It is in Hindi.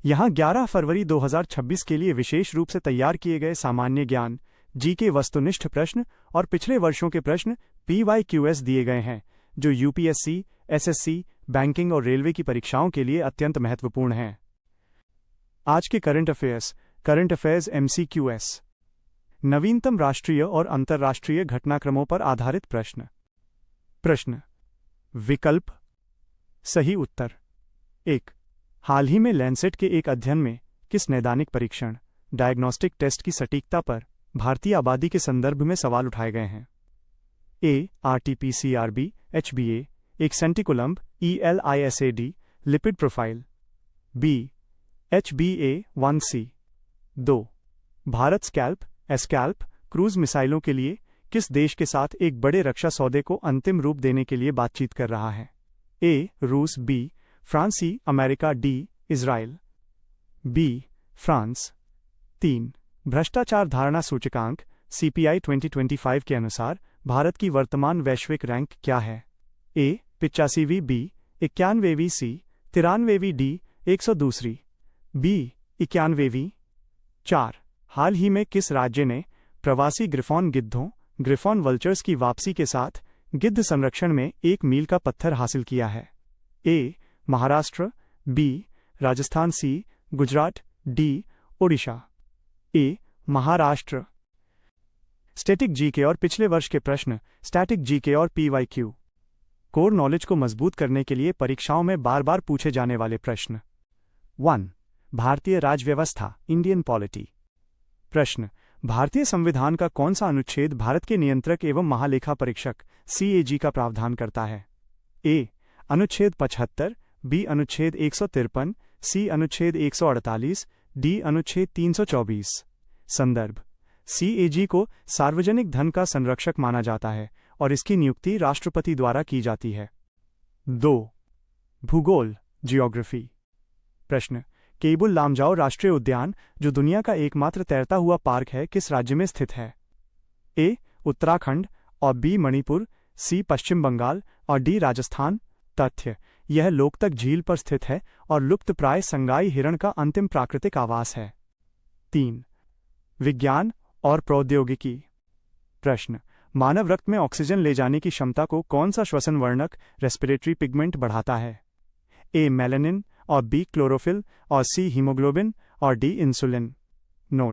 यहाँ 11 फरवरी 2026 के लिए विशेष रूप से तैयार किए गए सामान्य ज्ञान जीके वस्तुनिष्ठ प्रश्न और पिछले वर्षों के प्रश्न PYQS दिए गए हैं, जो यूपीएससी, एसएससी, बैंकिंग और रेलवे की परीक्षाओं के लिए अत्यंत महत्वपूर्ण हैं। आज के करंट अफेयर्स MCQS। नवीनतम राष्ट्रीय और अंतर्राष्ट्रीय घटनाक्रमों पर आधारित प्रश्न। विकल्प। सही उत्तर। 1। हाल ही में लैंसेट के एक अध्ययन में किस नैदानिक परीक्षण डायग्नोस्टिक टेस्ट की सटीकता पर भारतीय आबादी के संदर्भ में सवाल उठाए गए हैं? A. RT-PCR HbA, एक सेंटिकुलम्ब ELISAD lipid profile. B. HbA1c। 2. भारत एस्कैल्प क्रूज मिसाइलों के लिए किस देश के साथ एक बड़े रक्षा सौदे को अंतिम रूप देने के लिए बातचीत कर रहा है? A. रूस। B. France. C. America. D. Israel. B. France. 3. भ्रष्टाचार धारणा सूचकांक CPI 2025 के अनुसार भारत की वर्तमान वैश्विक रैंक क्या है? A. 85वीं। B. 91वीं। C. 93वीं। D. 102वीं। B. 91वीं। 4. हाल ही में किस राज्य ने प्रवासी ग्रिफॉन गिद्धों ग्रिफॉन वल्चर्स की वापसी के साथ गिद्ध संरक्षण में एक मील का पत्थर हासिल किया है? A. Maharashtra. B. Rajasthan. C. Gujarat. D. Odisha. A. Maharashtra. Static GK और पिछले वर्ष के प्रश्न स्टैटिक जीके और PYQ। कोर नॉलेज को मजबूत करने के लिए परीक्षाओं में बार बार पूछे जाने वाले प्रश्न। 1. भारतीय राज्य व्यवस्था इंडियन पॉलिटी। प्रश्न। भारतीय संविधान का कौन सा अनुच्छेद भारत के नियंत्रक एवं महालेखा परीक्षक CAG का प्रावधान करता है? A. अनुच्छेद 75। B. अनुच्छेद 153। C. अनुच्छेद 148। D. अनुच्छेद 324। संदर्भ। CAG को सार्वजनिक धन का संरक्षक माना जाता है और इसकी नियुक्ति राष्ट्रपति द्वारा की जाती है। 2. भूगोल जियोग्राफी। प्रश्न। केबुल लामजाओ राष्ट्रीय उद्यान, जो दुनिया का एकमात्र तैरता हुआ पार्क है, किस राज्य में स्थित है? A. उत्तराखंड और B. मणिपुर। C. पश्चिम बंगाल और D. राजस्थान। तथ्य। यह लोकतक झील पर स्थित है और लुप्तप्राय संगाई हिरण का अंतिम प्राकृतिक आवास है। 3. विज्ञान और प्रौद्योगिकी। प्रश्न। मानव रक्त में ऑक्सीजन ले जाने की क्षमता को कौन सा श्वसन वर्णक रेस्पिरेटरी पिगमेंट बढ़ाता है? A. मेलानिन और B. क्लोरोफिल और C. हीमोग्लोबिन और D. इंसुलिन।